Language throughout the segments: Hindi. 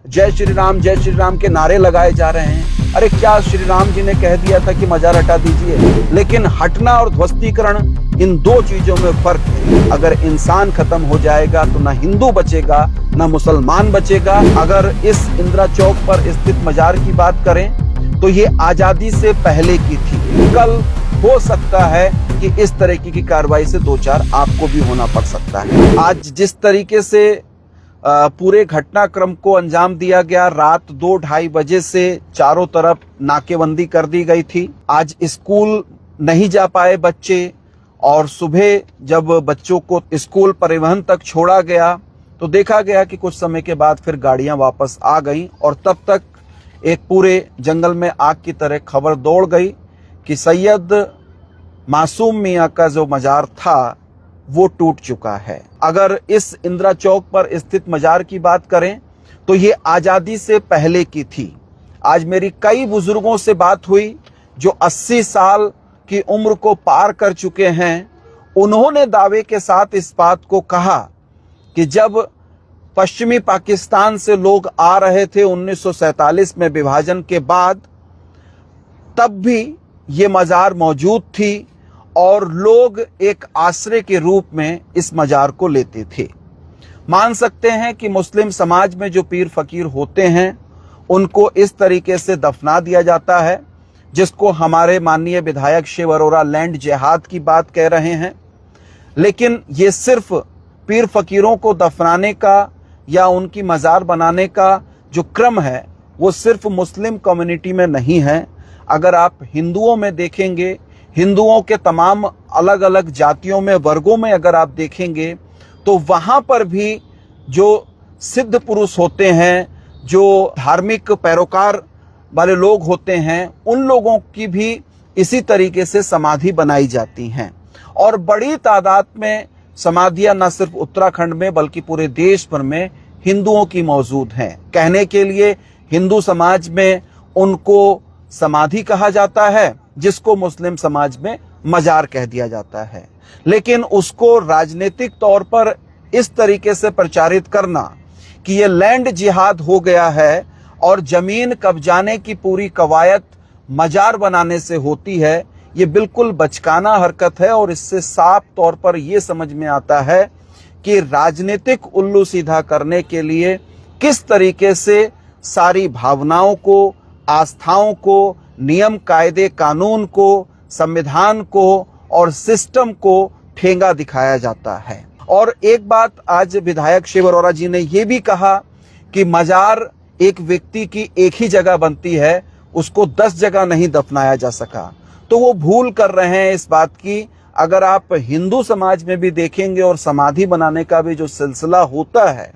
जय श्री राम के नारे लगाए जा रहे हैं। अरे क्या श्री राम जी ने कह दिया था कि मजार हटा दीजिए? लेकिन हटना और ध्वस्तीकरण, इन दो चीजों में फर्क है। अगर इंसान खत्म हो जाएगा तो ना हिंदू बचेगा ना मुसलमान बचेगा। अगर इस इंदिरा चौक पर स्थित मजार की बात करें तो ये आजादी से पहले की थी। कल हो सकता है कि इस तरीके की कार्रवाई से दो चार आपको भी होना पड़ सकता है। आज जिस तरीके से पूरे घटनाक्रम को अंजाम दिया गया, रात 2-2:30 बजे से चारों तरफ नाकेबंदी कर दी गई थी। आज स्कूल नहीं जा पाए बच्चे, और सुबह जब बच्चों को स्कूल परिवहन तक छोड़ा गया तो देखा गया कि कुछ समय के बाद फिर गाड़ियां वापस आ गईं, और तब तक एक पूरे जंगल में आग की तरह खबर दौड़ गई कि सैयद मासूम मियां का जो मजार था वो टूट चुका है। अगर इस इंदिरा चौक पर स्थित मजार की बात करें तो ये आजादी से पहले की थी। आज मेरी कई बुजुर्गों से बात हुई जो 80 साल की उम्र को पार कर चुके हैं। उन्होंने दावे के साथ इस बात को कहा कि जब पश्चिमी पाकिस्तान से लोग आ रहे थे 1947 में विभाजन के बाद, तब भी ये मजार मौजूद थी और लोग एक आश्रय के रूप में इस मजार को लेते थे। मान सकते हैं कि मुस्लिम समाज में जो पीर फकीर होते हैं उनको इस तरीके से दफना दिया जाता है, जिसको हमारे माननीय विधायक शिव अरोड़ा लैंड जिहाद की बात कह रहे हैं। लेकिन ये सिर्फ पीर फकीरों को दफनाने का या उनकी मजार बनाने का जो क्रम है वो सिर्फ मुस्लिम कम्युनिटी में नहीं है। अगर आप हिंदुओं में देखेंगे, हिंदुओं के तमाम अलग अलग जातियों में, वर्गों में अगर आप देखेंगे तो वहां पर भी जो सिद्ध पुरुष होते हैं, जो धार्मिक पैरोकार वाले लोग होते हैं, उन लोगों की भी इसी तरीके से समाधि बनाई जाती हैं। और बड़ी तादाद में समाधियां न सिर्फ उत्तराखंड में बल्कि पूरे देश भर में हिंदुओं की मौजूद हैं। कहने के लिए हिंदू समाज में उनको समाधि कहा जाता है, जिसको मुस्लिम समाज में मजार कह दिया जाता है। लेकिन उसको राजनीतिक तौर पर इस तरीके से प्रचारित करना कि ये लैंड जिहाद हो गया है और जमीन कब्जाने की पूरी कवायद मजार बनाने से होती है, ये बिल्कुल बचकाना हरकत है। और इससे साफ तौर पर यह समझ में आता है कि राजनीतिक उल्लू सीधा करने के लिए किस तरीके से सारी भावनाओं को, आस्थाओं को, नियम कायदे कानून को, संविधान को और सिस्टम को ठेंगा दिखाया जाता है। और एक बात आज विधायक शिव अरोड़ा जी ने यह भी कहा कि मजार एक व्यक्ति की एक ही जगह बनती है, उसको 10 जगह नहीं दफनाया जा सका। तो वो भूल कर रहे हैं इस बात की। अगर आप हिंदू समाज में भी देखेंगे और समाधि बनाने का भी जो सिलसिला होता है,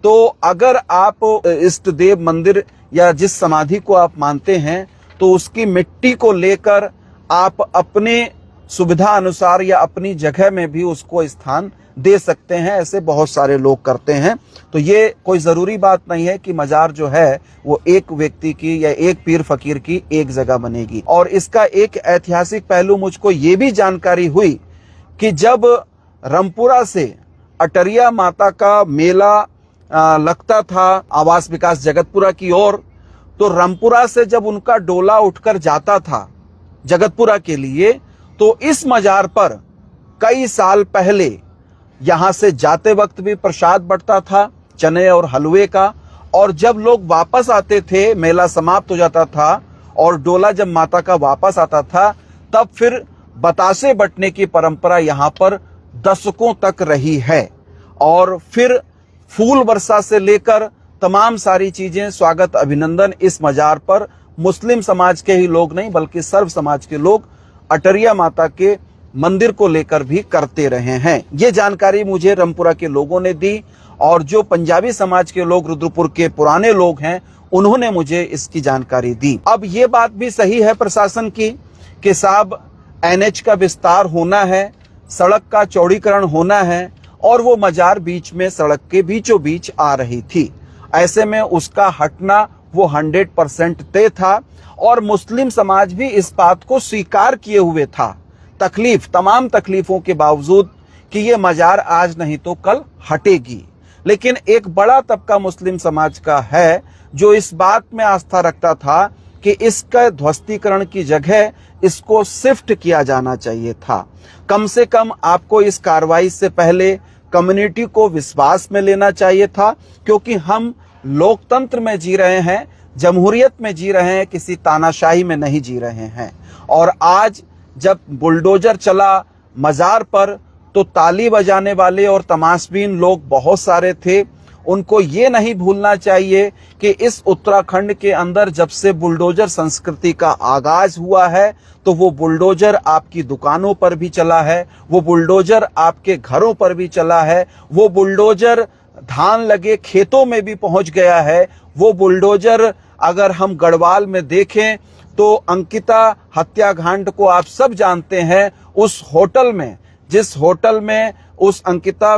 तो अगर आप इष्ट देव मंदिर या जिस समाधि को आप मानते हैं तो उसकी मिट्टी को लेकर आप अपने सुविधा अनुसार या अपनी जगह में भी उसको स्थान दे सकते हैं। ऐसे बहुत सारे लोग करते हैं। तो ये कोई जरूरी बात नहीं है कि मजार जो है वो एक व्यक्ति की या एक पीर फकीर की एक जगह बनेगी। और इसका एक ऐतिहासिक पहलू मुझको ये भी जानकारी हुई कि जब रामपुरा से अटरिया माता का मेला लगता था आवास विकास जगतपुरा की ओर, तो रामपुरा से जब उनका डोला उठकर जाता था जगतपुरा के लिए, तो इस मजार पर कई साल पहले यहां से जाते वक्त भी प्रसाद बंटता था चने और हलवे का। और जब लोग वापस आते थे, मेला समाप्त हो जाता था और डोला जब माता का वापस आता था, तब फिर बतासे बंटने की परंपरा यहां पर दशकों तक रही है। और फिर फूल वर्षा से लेकर तमाम सारी चीजें, स्वागत अभिनंदन इस मजार पर मुस्लिम समाज के ही लोग नहीं बल्कि सर्व समाज के लोग अटरिया माता के मंदिर को लेकर भी करते रहे हैं। ये जानकारी मुझे रामपुरा के लोगों ने दी, और जो पंजाबी समाज के लोग, रुद्रपुर के पुराने लोग हैं, उन्होंने मुझे इसकी जानकारी दी। अब ये बात भी सही है प्रशासन की कि साहब NH का विस्तार होना है, सड़क का चौड़ीकरण होना है, और वो मजार बीच में सड़क के बीचों बीच आ रही थी। ऐसे में उसका हटना वो 100% तय था, और मुस्लिम समाज भी इस बात को स्वीकार किए हुए था, तमाम तकलीफों के बावजूद, कि ये मजार आज नहीं तो कल हटेगी। लेकिन एक बड़ा तबका मुस्लिम समाज का है जो इस बात में आस्था रखता था कि इसका ध्वस्तीकरण की जगह इसको शिफ्ट किया जाना चाहिए था। कम से कम आपको इस कार्रवाई से पहले कम्युनिटी को विश्वास में लेना चाहिए था, क्योंकि हम लोकतंत्र में जी रहे हैं, जमहूरियत में जी रहे हैं, किसी तानाशाही में नहीं जी रहे हैं। और आज जब बुलडोजर चला मजार पर तो ताली बजाने वाले और तमाशबीन लोग बहुत सारे थे। उनको ये नहीं भूलना चाहिए कि इस उत्तराखंड के अंदर जब से बुलडोजर संस्कृति का आगाज हुआ है तो वो बुलडोजर आपकी दुकानों पर भी चला है, वो बुलडोजर आपके घरों पर भी चला है, वो बुलडोजर धान लगे खेतों में भी पहुंच गया है। वो बुलडोजर अगर हम गढ़वाल में देखें तो अंकिता हत्याकांड को आप सब जानते हैं। उस होटल में, जिस होटल में उस अंकिता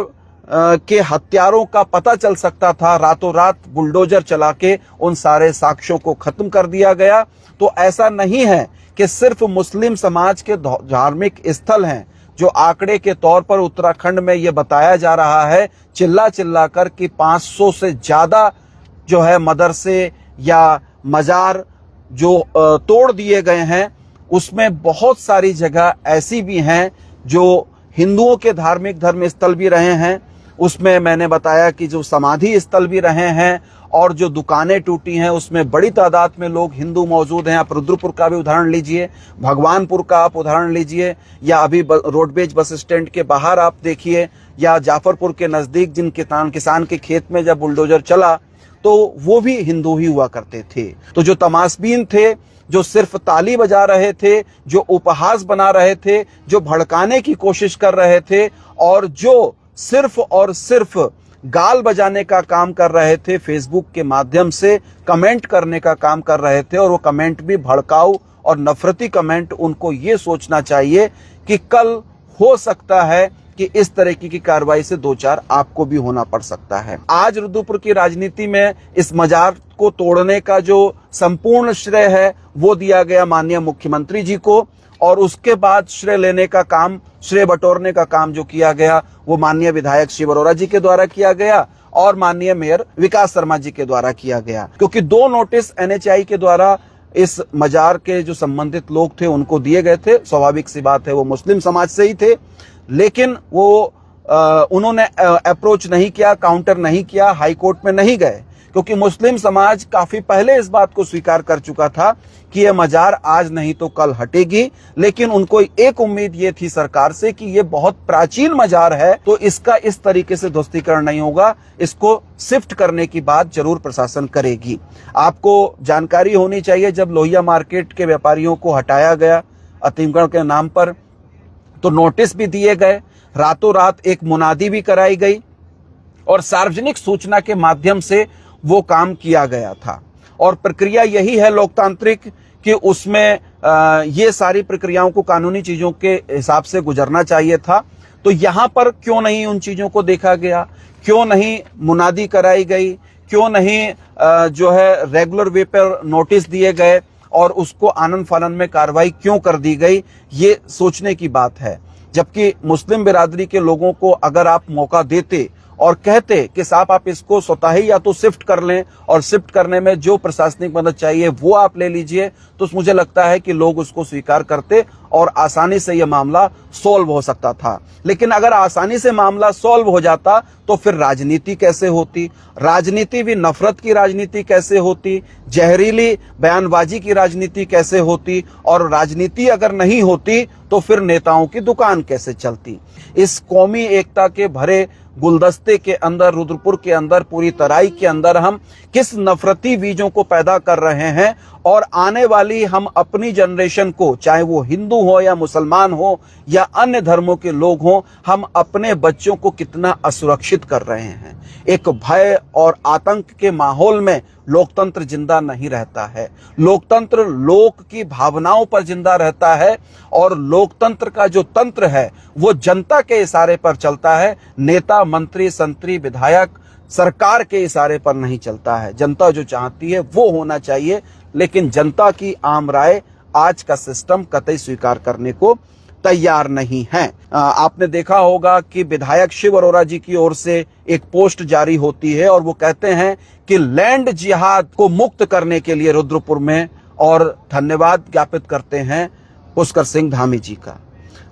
के हत्यारों का पता चल सकता था, रातों रात बुलडोजर चला के उन सारे साक्ष्यों को खत्म कर दिया गया। तो ऐसा नहीं है कि सिर्फ मुस्लिम समाज के धार्मिक स्थल हैं जो आंकड़े के तौर पर उत्तराखंड में ये बताया जा रहा है चिल्ला चिल्ला कर कि 500 से ज्यादा जो है मदरसे या मजार जो तोड़ दिए गए हैं, उसमें बहुत सारी जगह ऐसी भी हैं जो हिंदुओं के धार्मिक धर्म स्थल भी रहे हैं। उसमें मैंने बताया कि जो समाधि स्थल भी रहे हैं और जो दुकानें टूटी हैं उसमें बड़ी तादाद में लोग हिंदू मौजूद हैं। आप रुद्रपुर का भी उदाहरण लीजिए, भगवानपुर का आप उदाहरण लीजिए, या अभी रोडवेज बस स्टैंड के बाहर आप देखिए, या जाफरपुर के नजदीक जिन किसान के खेत में जब बुलडोजर चला तो वो भी हिंदू ही हुआ करते थे। तो जो तमाशबीन थे, जो सिर्फ ताली बजा रहे थे, जो उपहास बना रहे थे, जो भड़काने की कोशिश कर रहे थे और जो सिर्फ और सिर्फ गाल बजाने का काम कर रहे थे, फेसबुक के माध्यम से कमेंट करने का काम कर रहे थे, और वो कमेंट भी भड़काऊ और नफरती कमेंट। उनको ये सोचना चाहिए कि कल हो सकता है कि इस तरह की कार्रवाई से 2-4 आपको भी होना पड़ सकता है। आज रुद्रपुर की राजनीति में इस मजार को तोड़ने का जो संपूर्ण श्रेय है वो दिया गया माननीय मुख्यमंत्री जी को, और उसके बाद श्रेय लेने का काम, श्रेय बटोरने का काम जो किया गया वो माननीय विधायक शिव अरोड़ा जी के द्वारा किया गया और माननीय मेयर विकास शर्मा जी के द्वारा किया गया। क्योंकि 2 नोटिस NHI के द्वारा इस मजार के जो संबंधित लोग थे उनको दिए गए थे। स्वाभाविक सी बात है वो मुस्लिम समाज से ही थे, लेकिन वो उन्होंने अप्रोच नहीं किया, काउंटर नहीं किया, हाई कोर्ट में नहीं गए, क्योंकि मुस्लिम समाज काफी पहले इस बात को स्वीकार कर चुका था कि यह मजार आज नहीं तो कल हटेगी। लेकिन उनको एक उम्मीद ये थी सरकार से कि ये बहुत प्राचीन मजार है तो इसका इस तरीके से ध्वस्तीकरण नहीं होगा, इसको शिफ्ट करने की बात जरूर प्रशासन करेगी। आपको जानकारी होनी चाहिए, जब लोहिया मार्केट के व्यापारियों को हटाया गया अतीमगढ़ के नाम पर तो नोटिस भी दिए गए, रातों रात एक मुनादी भी कराई गई और सार्वजनिक सूचना के माध्यम से वो काम किया गया था। और प्रक्रिया यही है लोकतांत्रिक कि उसमें ये सारी प्रक्रियाओं को कानूनी चीजों के हिसाब से गुजरना चाहिए था। तो यहाँ पर क्यों नहीं उन चीजों को देखा गया, क्यों नहीं मुनादी कराई गई, क्यों नहीं जो है रेगुलर वे पर नोटिस दिए गए और उसको आनन फानन में कार्रवाई क्यों कर दी गई, ये सोचने की बात है। जबकि मुस्लिम बिरादरी के लोगों को अगर आप मौका देते और कहते कि साहब आप इसको स्वतः ही या तो शिफ्ट कर लें और शिफ्ट करने में जो प्रशासनिक मदद चाहिए वो आप ले लीजिए, तो मुझे लगता है कि लोग उसको स्वीकार करते और आसानी से यह मामला सॉल्व हो सकता था। लेकिन अगर आसानी से मामला सॉल्व हो जाता तो फिर राजनीति कैसे होती, राजनीति भी नफरत की राजनीति कैसे होती, जहरीली बयानबाजी की राजनीति कैसे होती, और राजनीति अगर नहीं होती तो फिर नेताओं की दुकान कैसे चलती। इस कौमी एकता के भरे गुलदस्ते के अंदर, रुद्रपुर के अंदर, पूरी तराई के अंदर हम किस नफरती बीजों को पैदा कर रहे हैं, और आने वाली हम अपनी जनरेशन को, चाहे वो हिंदू हो या मुसलमान हो या अन्य धर्मों के लोग हों, हम अपने बच्चों को कितना असुरक्षित कर रहे हैं। एक भय और आतंक के माहौल में लोकतंत्र जिंदा नहीं रहता है। लोकतंत्र लोक की भावनाओं पर जिंदा रहता है, और लोकतंत्र का जो तंत्र है वो जनता के इशारे पर चलता है। नेता, मंत्री, संतरी, विधायक, सरकार के इशारे पर नहीं चलता है। जनता जो चाहती है वो होना चाहिए, लेकिन जनता की आम राय आज का सिस्टम कतई स्वीकार करने को तैयार नहीं हैं। आपने देखा होगा कि विधायक शिव अरोड़ा जी की ओर से एक पोस्ट जारी होती है और वो कहते हैं कि लैंड जिहाद को मुक्त करने के लिए रुद्रपुर में, और धन्यवाद ज्ञापित करते हैं पुष्कर सिंह धामी जी का।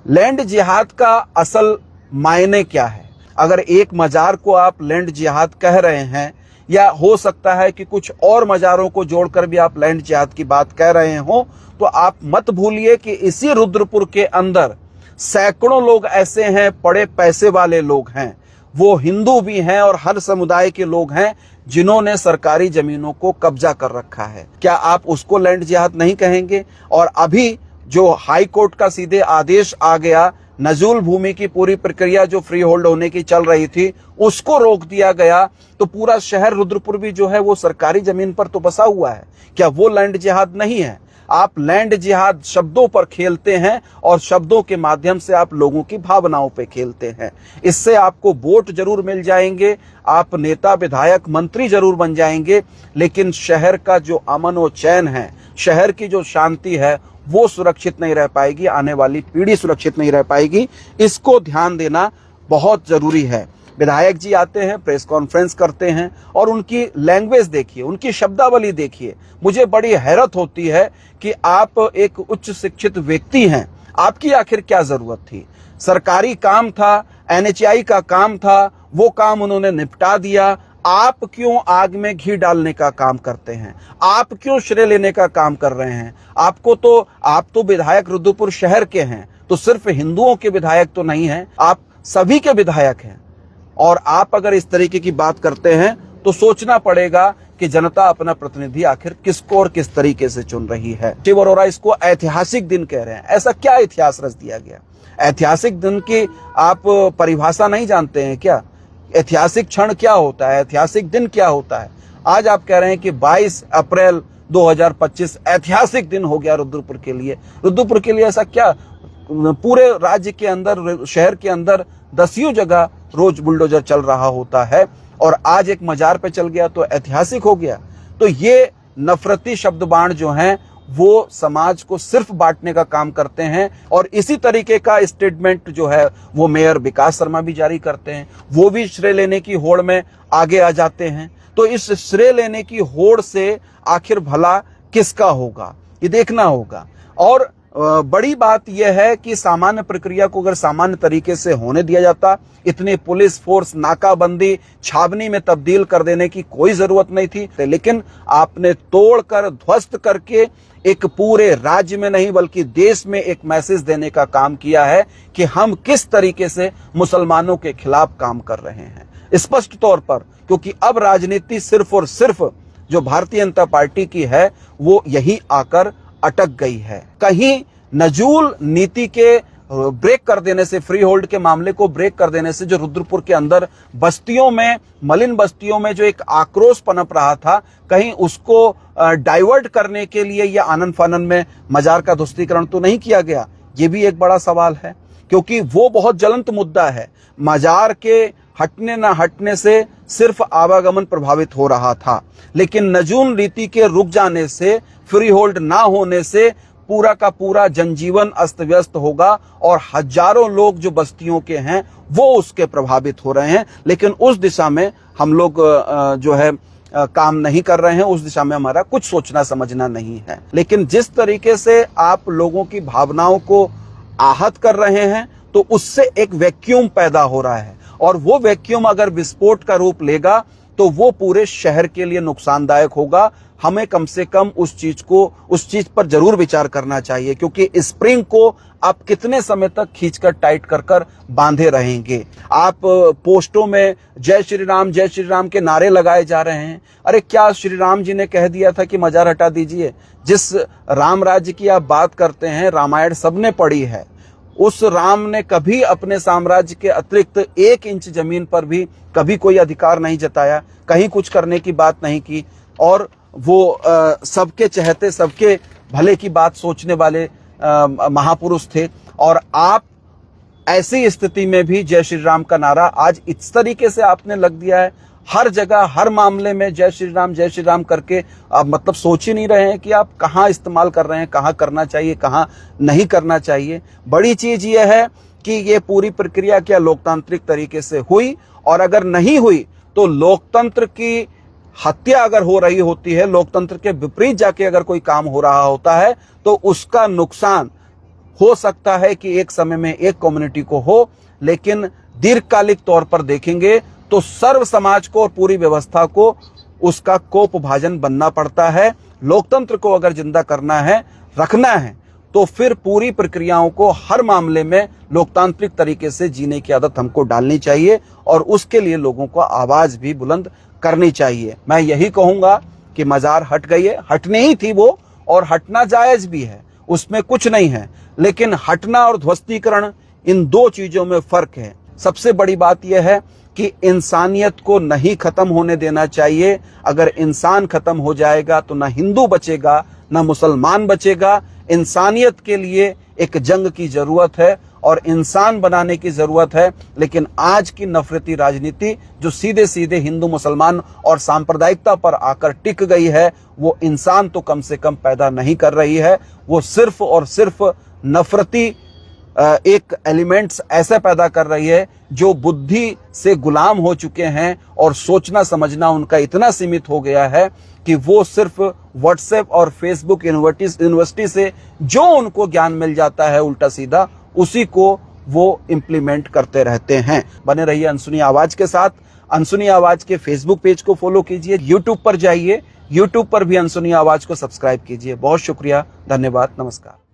लैंड जिहाद का असल मायने क्या है? अगर एक मजार को आप लैंड जिहाद कह रहे हैं, या हो सकता है कि कुछ और मजारों को जोड़कर भी आप लैंड जिहाद की बात कह रहे हो, तो आप मत भूलिए कि इसी रुद्रपुर के अंदर सैकड़ों लोग ऐसे हैं, बड़े पैसे वाले लोग हैं, वो हिंदू भी हैं और हर समुदाय के लोग हैं, जिन्होंने सरकारी जमीनों को कब्जा कर रखा है। क्या आप उसको लैंड जिहाद नहीं कहेंगे? और अभी जो हाई कोर्ट का सीधे आदेश आ गया, नजूल भूमि की पूरी प्रक्रिया जो फ्री होल्ड होने की चल रही थी उसको रोक दिया गया, तो पूरा शहर रुद्रपुर भी जो है वो सरकारी जमीन पर तो बसा हुआ है। क्या वो लैंड जिहाद नहीं है? आप लैंड जिहाद शब्दों पर खेलते हैं और शब्दों के माध्यम से आप लोगों की भावनाओं पे खेलते हैं। इससे आपको वोट जरूर मिल जाएंगे, आप नेता विधायक मंत्री जरूर बन जाएंगे, लेकिन शहर का जो अमन और चैन है, शहर की जो शांति है, वो सुरक्षित नहीं रह पाएगी, आने वाली पीढ़ी सुरक्षित नहीं रह पाएगी। इसको ध्यान देना बहुत जरूरी है। विधायक जी आते हैं, प्रेस कॉन्फ्रेंस करते हैं और उनकी लैंग्वेज देखिए, उनकी शब्दावली देखिए। मुझे बड़ी हैरत होती है कि आप एक उच्च शिक्षित व्यक्ति हैं, आपकी आखिर क्या जरूरत थी? सरकारी काम था, एनएचआई का काम था, वो काम उन्होंने निपटा दिया। आप क्यों आग में घी डालने का काम करते हैं? आप क्यों श्रेय लेने का काम कर रहे हैं? आप तो विधायक रुद्रपुर शहर के हैं, तो सिर्फ हिंदुओं के विधायक तो नहीं हैं, आप सभी के विधायक हैं। और आप अगर इस तरीके की बात करते हैं तो सोचना पड़ेगा कि जनता अपना प्रतिनिधि आखिर किसको और किस तरीके से चुन रही है। शिव अरोड़ा इसको ऐतिहासिक दिन कह रहे हैं। ऐसा क्या इतिहास रच दिया गया? ऐतिहासिक दिन की आप परिभाषा नहीं जानते हैं क्या? ऐतिहासिक क्षण क्या होता है? ऐतिहासिक दिन क्या होता है? आज आप कह रहे हैं कि 22 अप्रैल 2025 ऐतिहासिक दिन हो गया रुद्रपुर के लिए। रुद्रपुर के लिए ऐसा क्या? पूरे राज्य के अंदर, शहर के अंदर दसियों जगह रोज बुलडोजर चल रहा होता है, और आज एक मजार पे चल गया तो ऐतिहासिक हो गया। तो ये नफरती शब्द बाण जो हैं वो समाज को सिर्फ बांटने का काम करते हैं, और इसी तरीके का स्टेटमेंट जो है वो मेयर विकास शर्मा भी जारी करते हैं। वो भी श्रेय लेने की होड़ में आगे आ जाते हैं। तो इस श्रेय लेने की होड़ से आखिर भला किसका होगा, ये देखना होगा। और बड़ी बात यह है कि सामान्य प्रक्रिया को अगर सामान्य तरीके से होने दिया जाता, इतनी पुलिस फोर्स, नाकाबंदी, छावनी में तब्दील कर देने की कोई जरूरत नहीं थी। लेकिन आपने तोड़कर, ध्वस्त करके एक पूरे राज्य में नहीं बल्कि देश में एक मैसेज देने का काम किया है कि हम किस तरीके से मुसलमानों के खिलाफ काम कर रहे हैं, स्पष्ट तौर पर। क्योंकि अब राजनीति सिर्फ और सिर्फ जो भारतीय जनता पार्टी की है वो यही आकर अटक गई है। कहीं नजूल नीति के ब्रेक कर देने से, फ्री होल्ड के मामले को ब्रेक कर देने से जो रुद्रपुर के अंदर बस्तियों में, मलिन बस्तियों में जो एक आक्रोश पनप रहा था, कहीं उसको डाइवर्ट करने के लिए या आनन फानन में मजार का ध्वस्तीकरण तो नहीं किया गया? ये भी एक बड़ा सवाल है, क्योंकि वो बहुत ज्वलंत मुद्दा है। मजार के हटने ना हटने से सिर्फ आवागमन प्रभावित हो रहा था, लेकिन नजूल नीति के रुक जाने से, फ्री होल्ड ना होने से पूरा का पूरा जनजीवन अस्त व्यस्त होगा और हजारों लोग जो बस्तियों के हैं वो उसके प्रभावित हो रहे हैं। लेकिन उस दिशा में हम लोग जो है काम नहीं कर रहे हैं, उस दिशा में हमारा कुछ सोचना समझना नहीं है। लेकिन जिस तरीके से आप लोगों की भावनाओं को आहत कर रहे हैं, तो उससे एक वैक्यूम पैदा हो रहा है, और वो वैक्यूम अगर विस्फोट का रूप लेगा तो वो पूरे शहर के लिए नुकसानदायक होगा। हमें कम से कम उस चीज पर जरूर विचार करना चाहिए, क्योंकि स्प्रिंग को आप कितने समय तक खींचकर टाइट कर बांधे रहेंगे। आप पोस्टों में जय श्री राम के नारे लगाए जा रहे हैं। अरे क्या श्री राम जी ने कह दिया था कि मजार हटा दीजिए? जिस राम राज्य की आप बात करते हैं, रामायण सबने पढ़ी है, उस राम ने कभी अपने साम्राज्य के अतिरिक्त 1 इंच जमीन पर भी कभी कोई अधिकार नहीं जताया, कहीं कुछ करने की बात नहीं की, और वो सबके चहेते, सबके भले की बात सोचने वाले महापुरुष थे। और आप ऐसी स्थिति में भी जय श्री राम का नारा आज इस तरीके से आपने लग दिया है। हर जगह हर मामले में जय श्री राम करके आप मतलब सोच ही नहीं रहे हैं कि आप कहाँ इस्तेमाल कर रहे हैं, कहाँ करना चाहिए, कहाँ नहीं करना चाहिए। बड़ी चीज ये है कि ये पूरी प्रक्रिया क्या लोकतांत्रिक तरीके से हुई, और अगर नहीं हुई तो लोकतंत्र की हत्या अगर हो रही होती है, लोकतंत्र के विपरीत जाके अगर कोई काम हो रहा होता है, तो उसका नुकसान हो सकता है कि एक समय में एक कम्युनिटी को हो, लेकिन दीर्घकालिक तौर पर देखेंगे तो सर्व समाज को और पूरी व्यवस्था को उसका कोपभाजन बनना पड़ता है। लोकतंत्र को अगर जिंदा करना है, रखना है, तो फिर पूरी प्रक्रियाओं को हर मामले में लोकतांत्रिक तरीके से जीने की आदत हमको डालनी चाहिए, और उसके लिए लोगों को आवाज भी बुलंद करनी चाहिए। मैं यही कहूंगा कि मजार हट गई है, हटनी ही थी वो, और हटना जायज भी है, उसमें कुछ नहीं है, लेकिन हटना और ध्वस्तीकरण इन दो चीजों में फर्क है। सबसे बड़ी बात यह है कि इंसानियत को नहीं खत्म होने देना चाहिए। अगर इंसान खत्म हो जाएगा तो ना हिंदू बचेगा, ना मुसलमान बचेगा। इंसानियत के लिए एक जंग की जरूरत है और इंसान बनाने की जरूरत है। लेकिन आज की नफरती राजनीति जो सीधे सीधे हिंदू मुसलमान और सांप्रदायिकता पर आकर टिक गई है, वो इंसान तो कम से कम पैदा नहीं कर रही है, वो सिर्फ और सिर्फ नफरती एक एलिमेंट्स ऐसे पैदा कर रही है जो बुद्धि से गुलाम हो चुके हैं, और सोचना समझना उनका इतना सीमित हो गया है कि वो सिर्फ व्हाट्सएप और फेसबुक यूनिवर्सिटी से जो उनको ज्ञान मिल जाता है उल्टा सीधा, उसी को वो इम्प्लीमेंट करते रहते हैं। बने रहिए अनसुनी आवाज के साथ। अनसुनी आवाज के फेसबुक पेज को फॉलो कीजिए, यूट्यूब पर जाइए, यूट्यूब पर भी अनसुनी आवाज को सब्सक्राइब कीजिए। बहुत शुक्रिया, धन्यवाद, नमस्कार।